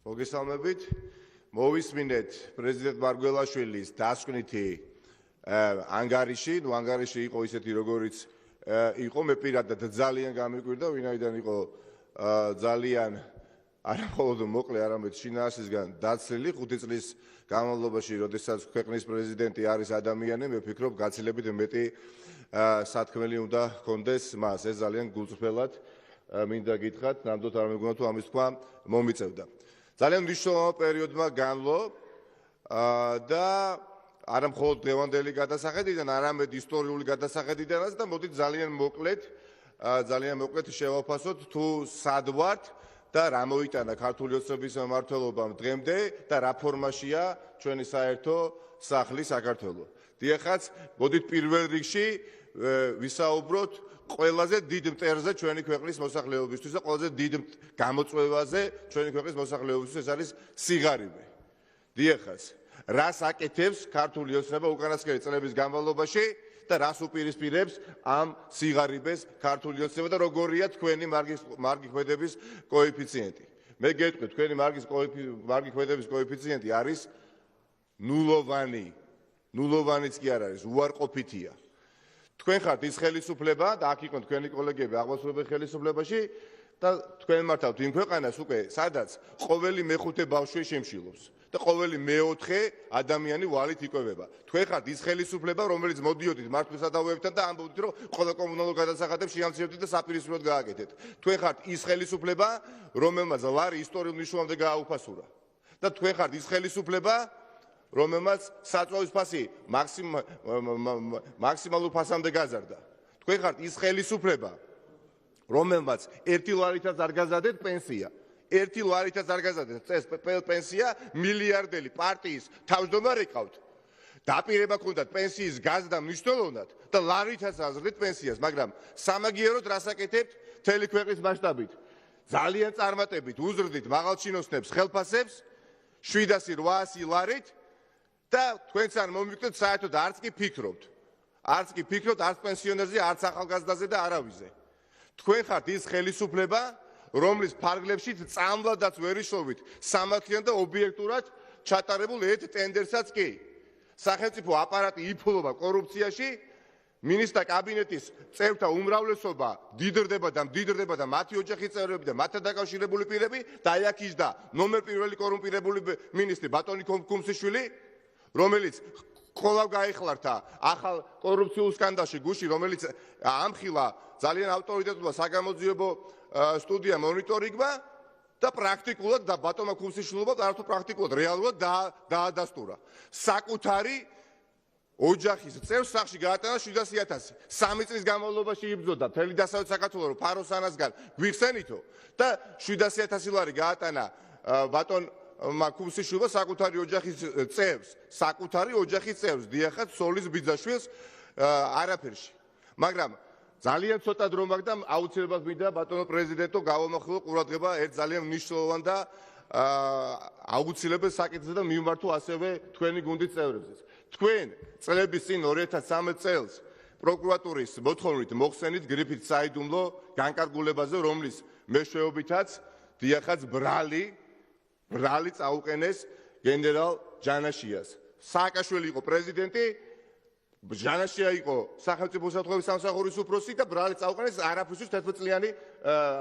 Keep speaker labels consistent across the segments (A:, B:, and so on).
A: მოგესალმებით. მოვისმინეთ პრეზიდენტ მარგველაშვილის დასკვნითი ანგარიში, ანგარიში იყო ისეთი როგორიც იყო, მე პირადად ძალიან გამიკვირდა, ვინაიდან იყო ძალიან არა მხოლოდ მოკლე, არამედ შინაარსისგან დაცლილი 5 წლის განმავლობაში, როდესაც ქვეყნის პრეზიდენტი არის ადამიანი, მე ვფიქრობ, გაცილებით მეტი სათქმელი უნდა ჰქონდეს მას. ეს ძალიან გულწრფელად მინდა გითხრათ, ნამდვილად არ მეგონა თუ ამის თქვა მომიწევდა. ძალიან მნიშვნელოვანი პერიოდმა განვლო და არა მხოლოდ დღევანდელი გადასახედიდან, არამედ ისტორიული გადასახედიდანაც და მოდით ძალიან მოკლედ შევაფასოთ თუ სად ვართ და რა მოიტანა ქართული ოცნების მმართველობამ დღემდე და რა ფორმაშია ჩვენი საერთო სახლი საქართველო. დიახაც, მოდით პირველ რიგში ვისაუბროთ ყველაზე დიდ მტერზე ჩვენი ქვეყნის მოსახლეობისთვის და ყველაზე დიდ გამოწვევაზე ჩვენი ქვეყნის მოსახლეობისთვის, ეს არის სიღარიბე. დიახაც, რას აკეთებს ქართული ოცნება უკანასკნელი წლების განმავლობაში და რას უპირისპირებს ამ სიღარიბეს ქართული ოცნება და როგორია თქვენი მარგი ქმედების კოეფიციენტი. მე გეტყვი, თქვენი მარგი ქმედების კოეფიციენტი არის ნულოვანი. ნულოვანიც კი არ არის, უარყოფითია. თქვენ ხართ ის ხელისუფლება და აქ იყვნენ თქვენი კოლეგები აღმასრულებელ ხელისუფლებაში და თქვენ მართავთ იმ ქვეყანას უკვე, სადაც ყოველი მეხუთე ბავშვი შემშილობს და ყოველი მეოთხე ადამიანი ვალით იკვებება. თქვენ ხართ ის ხელისუფლება, რომელიც მოდიოდით მართლის სადავეებთან და ამბობთ, რომ ყველა კომუნალურ გადასახადებს შეამცირებთ და საპირისპიროდ გააკეთეთ. თქვენ ხართ ის ხელისუფლება, რომელმაც ლარი ისტორიულ ნიშნულამდე გააუფასურა. და თქვენ ხართ ის ხელისუფლება, რომელმაც საწვავის ფასი მაქსიმალურ ფასამდე გაზარდა. თქვენ ხართ ის ხელისუფლება, რომელმაც 1 ლარითაც არ გაზარდეთ პენსია. 1 ლარითაც არ გაზარდეთ პენსია, მილიარდელი პარტიის თავმჯდომარე ყავთ. დაპირება ქონდათ პენსიის გაზრდა მნიშვნელოვნად და ლარითაც აზრდით პენსიას, მაგრამ სამაგიეროდ რას აკეთებთ მთელი ქვეყნის მასშტაბით? ძალიან წარმატებით უზრდით მაღალჩინოსნებს, ხელფასებს 700-800 ლარით და თქვენც არ მომიკვდეთ საერთოდ არც კი ფიქრობთ. არც პენსიონერზე, არც ახალგაზრდაზე და არავიზე. თქვენ ხართ ის ხელისუფლება, რომლის ფარგლებში წამვლადაც ვერ იშოვით სამართლიან და ობიექტურად ჩატარებულ ერთ ტენდერსაც კი. სახელმწიფო აპარატი იფულობა კორუფციაში, მინისტრთა კაბინეტის წევრთა უმრავლესობა დიდრდება და მათი ოჯახის წევრები და მათთან დაკავშირებული პირები და აი აქ იჯდა ნომერ პირველი კორუმპირებული მინისტრი ბატონი ქუმსიშვილი, რომელიც კოლავ გაიხლართა ახალ კორუფციულ სკანდალში გუში, რომელიც ამხილა ძალიან ავტორიტეტულმა საგამოძიებო სტუდია მონიტორინგმა და პრაქტიკულად და ბატონმა ქუმსიშვილმა არათუ პრაქტიკულად რეალურად დაადასტურა. საკუთარი ოჯახის წევრს სახლში გაატანა 700,000. 3 წლის განმავლობაში იბრძოდა მთელი დასავლეთ საქართველო, რომ ფაროსანასგან გვიხსენითო და 700,000 ლარი გაატანა ბატონ ქუმსიშვილმა საკუთარი ოჯახის წევრს, დიახაც, სოლის ბიძაშვილს არაფერში. მაგრამ ძალიან ცოტა დრო მაქვს და აუცილებლად მინდა ბატონო პრეზიდენტო გავამახვილო ყურადღება ერთ ძალიან მნიშვნელოვან და აუცილებელ საკითხზე და მიმართო ასევე თქვენი გუნდის წევრებზეც. თქვენ წლების წინ 2013 წელს პროკურატურის მოთხოვნით მოხსენით გრიფით საიდუმლო განკარგულებაზე, რომლის მეშვეობითაც დიახაც ბრალი წაუყენეს გენერალ ჯანაშიას. სააკაშვილი იყო პრეზიდენტი, ჯანაშია იყო სახელმწიფო უსაფრთხოების სამსახურის უფროსი და ბრალი წაუყენეს არაფრისთვის 11 წლიანი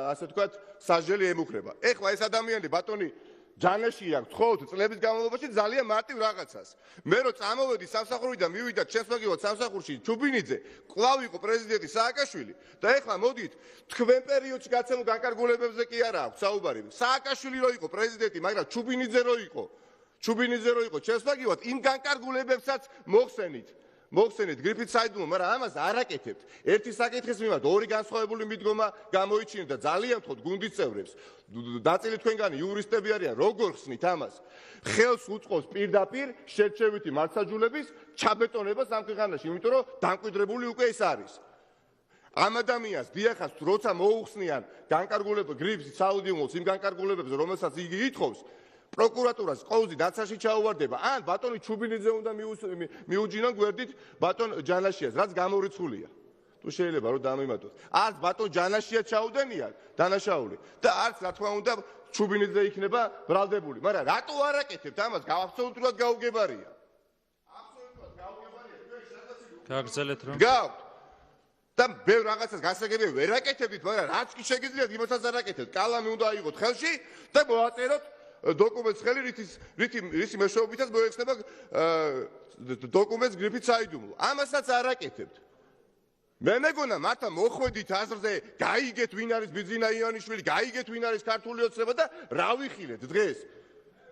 A: ასე ვთქვათ საჟელი ემუქრება. ეხლა ეს ადამიანი ბატონი ჯანაშია გთხოვთ წლების განმავლობაში ძალიან მარტივ რაღაცას. მე რო წამოვედი სამსახურიდან მივიდა ჩემს მაგივრად სამსახურში ჩუბინიძე, კვლავ იყო პრეზიდენტი სააკაშვილი და ეხლა მოდით თქვენ პერიოდში გაცემულ განკარგულებებზე კი არა აქვს საუბარი. სააკაშვილი რო იყო პრეზიდენტი, მაგრამ ჩუბინიძე რო იყო ჩემს მაგივრად იმ განკარგულებებსაც მოხსენით გრიფით საიდუმლო, მაგრამ ამას არ აკეთებთ. ერთი საკითხის მიმართ ორი განსხვავებული მიდგომა გამოიჩინეთ და ძალიან ვთქვათ გუნდის წევრებს, ნაწილი თქვენგანი იურისტები არიან, როგორ ხსნით ამას? ხელს უწყობს პირდაპირ შერჩევითი მართლმსაჯულების ჩაბეტონებას ამ ქვეყანაში, იმიტომ რომ დამკვიდრებული უკვე ეს არის. ამ ადამიანს დიახაც როცა მოუხსნიან განკარგულებებს გრიფის საუდიუმოს იმ განკარგულებებზე, რომელსაც იგი ითხოვს, პროკურატურას ყოვზი დაცვაში ჩაუვარდება, ან ბატონი ჩუბინიძე უნდა მიუჯინონ გვერდით ბატონ ჯანაშიას, რაც გამორიცხულია. თუ შეიძლება რომ დამიმატოთ. არც ბატონ ჯანაშია ჩაუდენიან დანაშაული და არც რა თქმა უნდა ჩუბინიძე იქნება ბრალდებული, მაგრამ რატო არ აკეთებთ ამას? აბსოლუტურად გაუგებარია.
B: გაგრძელეთ რომ
A: გავთ და ბევრ რაღაცას გასაგებია ვერ აკეთებთ, მაგრამ რაც კი შეგიძლიათ იმასაც არ აკეთებთ. კალამი უნდა აიღოთ ხელში და მოაწეროთ დოკუმენტს ხელი, რითი მეშვეობითაც მოეხსნება დოკუმენტს გრიფით საიდუმლო. ამასაც არ აკეთებთ. მე მეგონა მართლა მოხვედით აზრზე, გაიგეთ ვინ არის ბიძინა ივანიშვილი, გაიგეთ ვინ არის ქართული ოცნება და რა ვიხილეთ დღეს.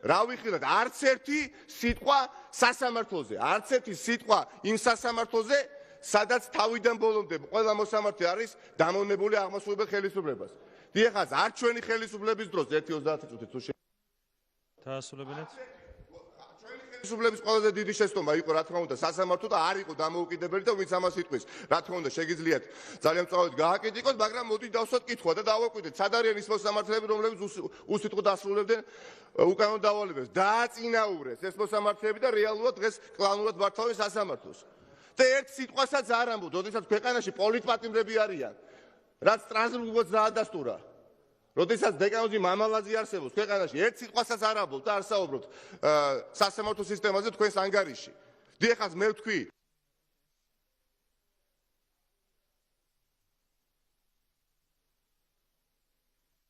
A: რა ვიხილეთ? არც ერთი სიტყვა სასამართლოზე, არც ერთი სიტყვა იმ სასამართლოზე, სადაც თავიდან ბოლომდე ყველა მოსამართლე არის დამონებული აღმასრულებელ ხელისუფლებას. დიახაც, არ ჩვენი ხელისუფლების დროს 1:30 წუთით თუ
B: დაასრულებინეთ.
A: ხელისუფლების ყველაზე დიდი შეცდომა იყო, რა თქმა უნდა, სასამართლო და არ იყო დამოუკიდებელი და ვინც ამას იტყვის. რა თქმა უნდა, შეგიძლიათ ძალიან მწვავედ გააკეთიკოთ, მაგრამ მოდი დავსვათ კითხვა და დავაკვირდეთ, სად არიან ის მოსამართლეები, რომლებიც უსიტყვოდ ასრულებდნენ უკანონო დავალებებს. დააწინაურეს ეს მოსამართლეები და რეალურად დღეს კლანურად მართავენ სასამართლოს. და ერთ სიტყვასაც არ ამბობ, როდესაც ქვეყანაში პოლიტპატიმრები არიან, რაც სტრასბურგს დაადასტურა. როდესაც დეკანოზი მამალაძე არსებობს ქვეყანაში, ერთ სიტყვასაც არ ამბობთ და არ საუბრობთ სასამართლო სისტემაზე თქვენს ანგარიში. დიახაც, მე ვთქვი,